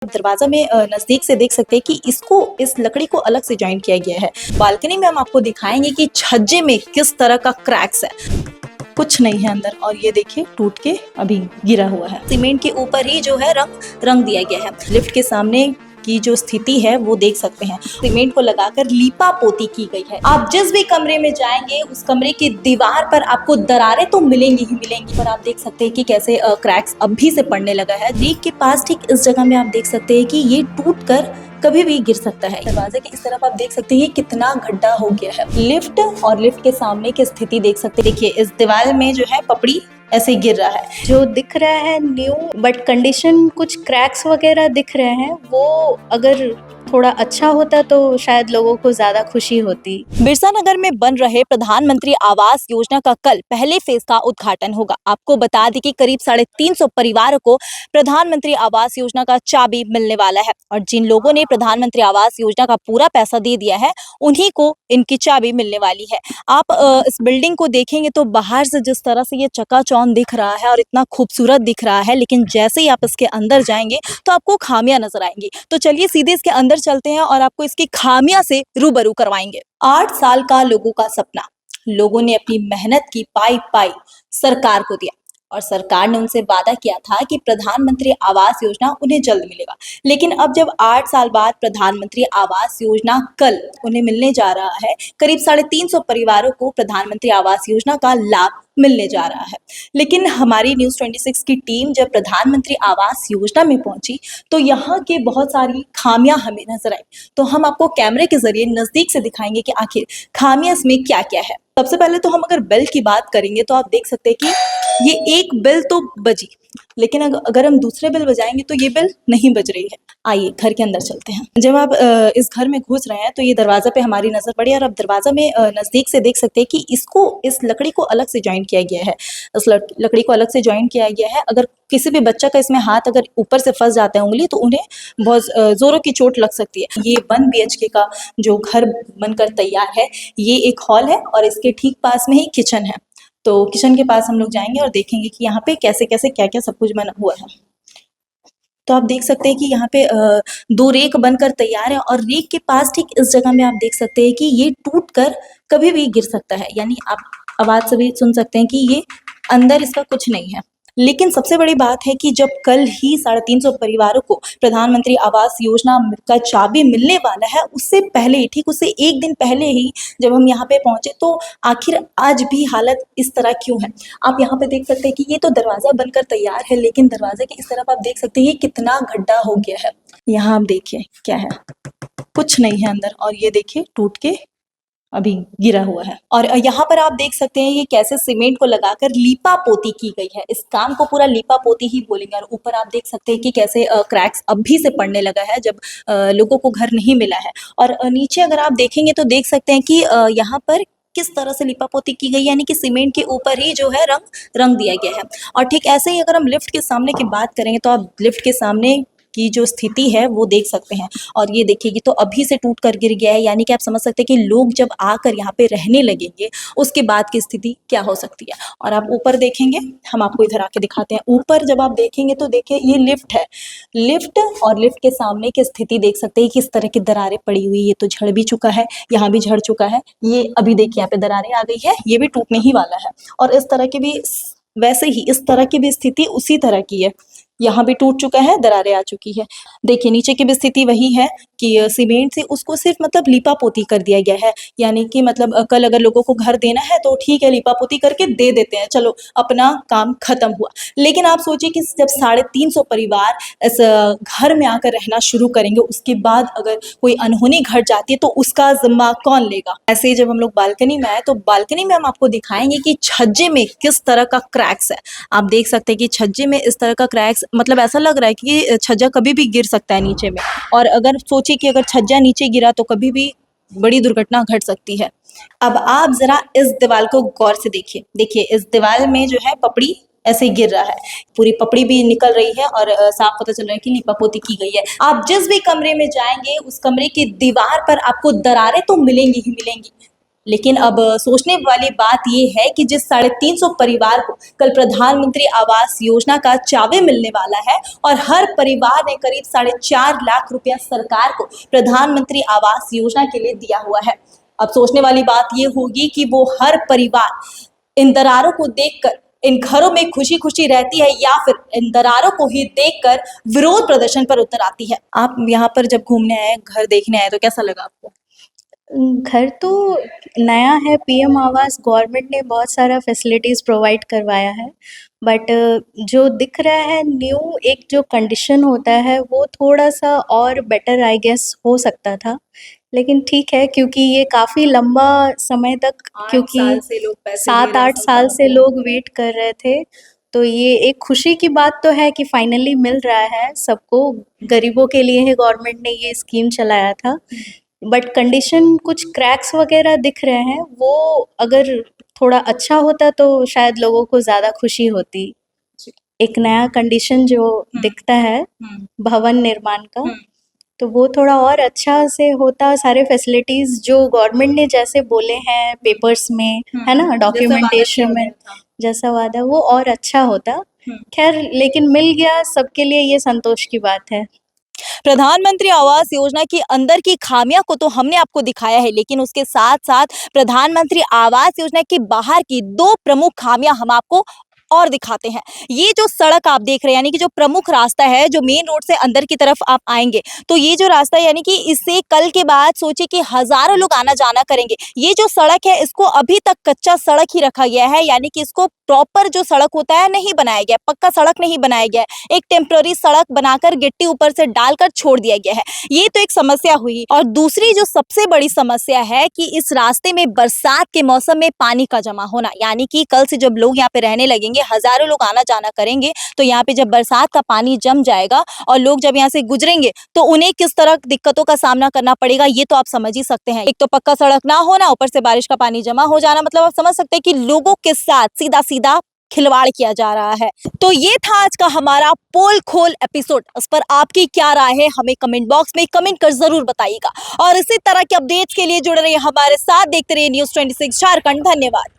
दरवाजा में नजदीक से देख सकते हैं कि इस लकड़ी को अलग से जॉइन किया गया है। बालकनी में हम आपको दिखाएंगे कि छज्जे में किस तरह का क्रैक्स है। कुछ नहीं है अंदर और ये देखिए टूट के अभी गिरा हुआ है। सीमेंट के ऊपर ही जो है रंग दिया गया है। लिफ्ट के सामने की जो स्थिति है वो देख सकते हैं। सीमेंट को लगाकर लीपा पोती की गई है। आप जिस भी कमरे में जाएंगे उस कमरे की दीवार पर आपको दरारें तो मिलेंगी ही मिलेंगी, पर आप देख सकते हैं कि कैसे क्रैक्स अभी से पड़ने लगा है। लीक के पास ठीक इस जगह में आप देख सकते हैं कि ये टूट कर कभी भी गिर सकता है। दरवाजे के इस तरफ आप देख सकते हैं ये कितना गड्ढा हो गया है। लिफ्ट और लिफ्ट के सामने की स्थिति देख सकते हैं। देखिए इस दीवार में जो है पपड़ी ऐसे गिर रहा है। जो दिख रहा है न्यू बट कंडीशन कुछ क्रैक्स वगैरह दिख रहे हैं, वो अगर थोड़ा अच्छा होता तो शायद लोगों को ज्यादा खुशी होती। बिरसा नगर में बन रहे प्रधानमंत्री आवास योजना का कल पहले फेज का उद्घाटन होगा। आपको बता दें कि करीब 350 परिवारों को प्रधानमंत्री आवास योजना का चाबी मिलने वाला है और जिन लोगों ने प्रधानमंत्री आवास योजना का पूरा पैसा दे दिया है उन्हीं को इनकी चाबी मिलने वाली है। आप इस बिल्डिंग को देखेंगे तो बाहर से जिस तरह से ये चकाचौंध दिख रहा है और इतना खूबसूरत दिख रहा है, लेकिन जैसे ही आप इसके अंदर जाएंगे तो आपको खामियां नजर आएंगी। तो चलिए सीधे इसके अंदर चलते हैं और आपको इसकी खामियां से रूबरू करवाएंगे। 8 साल का लोगों का सपना, लोगों ने अपनी मेहनत की पाई सरकार को दिया और सरकार ने उनसे वादा किया था कि प्रधानमंत्री आवास योजना उन्हें जल्द मिलेगा। लेकिन अब जब 8 साल बाद प्रधानमंत्री आवास योजना कल उन्हें मिलने जा रहा है, करीब 350 परिवारों को प्रधानमंत्री आवास योजना का लाभ मिलने जा रहा है। लेकिन हमारी न्यूज़ 26 की टीम जब प्रधानमंत्री आवास योजना में पहुंची तो यहाँ के बहुत सारी खामियां हमें नजर आई। तो हम आपको कैमरे के जरिए नजदीक से दिखाएंगे कि आखिर खामियां इसमें क्या क्या है। सबसे पहले तो हम अगर बिल की बात करेंगे तो आप देख सकते हैं कि ये एक बिल तो बजी, लेकिन अगर हम दूसरे बिल बजाएंगे तो ये बिल नहीं बज रही है। आइए घर के अंदर चलते हैं। जब आप इस घर में घुस रहे हैं तो ये दरवाजा पे हमारी नजर पड़ी और अब दरवाजा में नजदीक से देख सकते हैं कि इस लकड़ी को अलग से ज्वाइन किया गया है। इस लकड़ी को अलग से ज्वाइन किया गया है। अगर किसी भी बच्चा का इसमें हाथ अगर ऊपर से फंस जाता है उंगली, तो उन्हें बहुत जोरों की चोट लग सकती है। ये 1 BHK का जो घर बनकर तैयार है, ये एक हॉल है और इसके ठीक पास में ही किचन है। तो किचन के पास हम लोग जाएंगे और देखेंगे कि यहाँ पे कैसे कैसे क्या क्या सब कुछ बना हुआ है। तो आप देख सकते हैं कि यहाँ पे 2 रेक बनकर तैयार है और रेक के पास ठीक इस जगह में आप देख सकते हैं कि ये टूट कर कभी भी गिर सकता है। यानी आप आवाज से भी सुन सकते हैं कि ये अंदर इसका कुछ नहीं है। लेकिन सबसे बड़ी बात है कि जब कल ही 350 परिवारों को प्रधानमंत्री आवास योजना का चाबी मिलने वाला है, उससे पहले ही, ठीक उससे एक दिन पहले ही जब हम यहाँ पे पहुंचे तो आखिर आज भी हालत इस तरह क्यों है। आप यहाँ पे देख सकते हैं कि ये तो दरवाजा बनकर तैयार है, लेकिन दरवाजे के इस तरफ आप देख सकते हैं ये कितना गड्ढा हो गया है। यहाँ आप देखिए क्या है, कुछ नहीं है अंदर और ये देखिए टूट के अभी गिरा हुआ है। और यहाँ पर आप देख सकते हैं ये कैसे सीमेंट को लगाकर लीपा पोती की गई है। इस काम को पूरा लीपा पोती ही बोलेंगे। और ऊपर आप देख सकते हैं कि कैसे क्रैक्स अभी से पड़ने लगा है जब लोगों को घर नहीं मिला है। और नीचे अगर आप देखेंगे तो देख सकते हैं कि यहाँ पर किस तरह से लिपा पोती की गई, यानी कि सीमेंट के ऊपर ही जो है रंग दिया गया है। और ठीक ऐसे ही अगर हम लिफ्ट के सामने की बात करेंगे तो आप लिफ्ट के सामने की जो स्थिति है वो देख सकते हैं। और ये देखिए ये तो अभी से टूट कर गिर गया है, यानी कि आप समझ सकते हैं कि लोग जब आकर यहाँ पे रहने लगेंगे उसके बाद की स्थिति क्या हो सकती है। और आप ऊपर देखेंगे, हम आपको इधर आके दिखाते हैं। ऊपर जब आप देखेंगे तो देखिए ये लिफ्ट है। लिफ्ट और लिफ्ट के सामने की स्थिति देख सकते हैं कि इस तरह की दरारें पड़ी हुई। ये तो झड़ भी चुका है, यहाँ भी झड़ चुका है। ये अभी देखिए यहाँ पे दरारें आ गई है, ये भी टूटने ही वाला है। और इस तरह की भी, वैसे ही इस तरह की भी स्थिति उसी तरह की है। यहाँ भी टूट चुका है, दरारें आ चुकी है। देखिए नीचे की भी स्थिति वही है कि सीमेंट से उसको सिर्फ मतलब लीपा पोती कर दिया गया है। यानी कि मतलब कल अगर लोगों को घर देना है तो ठीक है, लीपा पोती करके दे देते हैं, चलो अपना काम खत्म हुआ। लेकिन आप सोचिए कि जब 350 परिवार इस घर में आकर रहना शुरू करेंगे, उसके बाद अगर कोई अनहोनी घट जाती है तो उसका जिम्मा कौन लेगा। ऐसे ही जब हम लोग बालकनी में आए तो बालकनी में हम आपको दिखाएंगे कि छज्जे में किस तरह का क्रैक्स है। आप देख सकते हैं कि छज्जे में इस तरह का क्रैक्स, मतलब ऐसा लग रहा है कि छज्जा कभी भी गिर सकता है नीचे में। और अगर सोचिए कि अगर छज्जा नीचे गिरा तो कभी भी बड़ी दुर्घटना घट सकती है। अब आप जरा इस दीवार को गौर से देखिए। देखिए इस दीवार में जो है पपड़ी ऐसे ही गिर रहा है, पूरी पपड़ी भी निकल रही है और साफ पता चल रहा है कि लीपा पोती की गई है। आप जिस भी कमरे में जाएंगे उस कमरे की दीवार पर आपको दरारें तो मिलेंगी ही मिलेंगी। लेकिन अब सोचने वाली बात ये है कि जिस 350 परिवार को कल प्रधानमंत्री आवास योजना का चावे मिलने वाला है और हर परिवार ने करीब 4.5 लाख रुपया सरकार को प्रधानमंत्री आवास योजना के लिए दिया हुआ है। अब सोचने वाली बात ये होगी कि वो हर परिवार इन दरारों को देखकर इन घरों में खुशी खुशी रहती है या फिर इन दरारों को ही देखकर विरोध प्रदर्शन पर उतर आती है। आप यहाँ पर जब घूमने आए, घर देखने आए, तो कैसा लगा आपको? घर तो नया है। पीएम आवास गवर्नमेंट ने बहुत सारा फैसिलिटीज़ प्रोवाइड करवाया है, बट जो दिख रहा है न्यू एक जो कंडीशन होता है वो थोड़ा-सा और बेटर आई गेस हो सकता था। लेकिन ठीक है, क्योंकि ये काफ़ी लंबा समय तक, 8 क्योंकि साल से लोग पैसे ले 7-8 रहे हैं साल सरकार से को। लोग वेट कर रहे थे। तो ये एक खुशी की बात तो है कि फाइनली मिल रहा है सबको। गरीबों के लिए ही गवर्नमेंट ने ये स्कीम चलाया था। बट कंडीशन कुछ क्रैक्स वगैरह दिख रहे हैं, वो अगर थोड़ा अच्छा होता तो शायद लोगों को ज़्यादा खुशी होती। एक नया कंडीशन जो दिखता है भवन निर्माण का, तो वो थोड़ा और अच्छा से होता। सारे फैसिलिटीज़ जो गवर्नमेंट ने जैसे बोले हैं पेपर्स में, है ना, डॉक्यूमेंटेशन में, जैसा वादा वो और अच्छा होता। खैर, लेकिन मिल गया सबके लिए, ये संतोष की बात है। प्रधानमंत्री आवास योजना की अंदर की खामियां को तो हमने आपको दिखाया है, लेकिन उसके साथ साथ प्रधानमंत्री आवास योजना के बाहर की 2 प्रमुख खामियां हम आपको और दिखाते हैं। ये जो सड़क आप देख रहे हैं, यानी कि जो प्रमुख रास्ता है, जो मेन रोड से अंदर की तरफ आप आएंगे, तो ये जो रास्ता है, यानी कि इससे कल के बाद सोचिए कि हजारों लोग आना जाना करेंगे। ये जो सड़क है, इसको अभी तक कच्चा सड़क ही रखा गया है, यानी कि इसको प्रॉपर जो सड़क होता है नहीं बनाया गया, पक्का सड़क नहीं बनाया गया है। एक टेम्पररी सड़क बनाकर गिट्टी ऊपर से डालकर छोड़ दिया गया है। ये तो एक समस्या हुई। और दूसरी जो सबसे बड़ी समस्या है कि इस रास्ते में बरसात के मौसम में पानी का जमा होना, यानी कि कल से जब लोग यहाँ पे रहने लगेंगे, हजारों लोग आना जाना करेंगे, तो यहाँ पे जब बरसात का पानी जम जाएगा और लोग जब यहाँ से गुजरेंगे तो उन्हें किस तरह दिक्कतों का सामना करना पड़ेगा, ये तो आप समझ ही सकते हैं। एक तो पक्का सड़क ना होना, ऊपर से बारिश का पानी जमा हो जाना, मतलब आप समझ सकते हैं कि लोगों के साथ सीधा सीधा खिलवाड़ किया जा रहा है। तो ये था आज का हमारा पोल खोल एपिसोड। इस पर आपकी क्या राय है, हमें कमेंट बॉक्स में कमेंट कर जरूर बताइएगा। और इसी तरह के अपडेट्स के लिए जुड़े रहिए हमारे साथ, देखते रहिए न्यूज़ 26 झारखंड। धन्यवाद।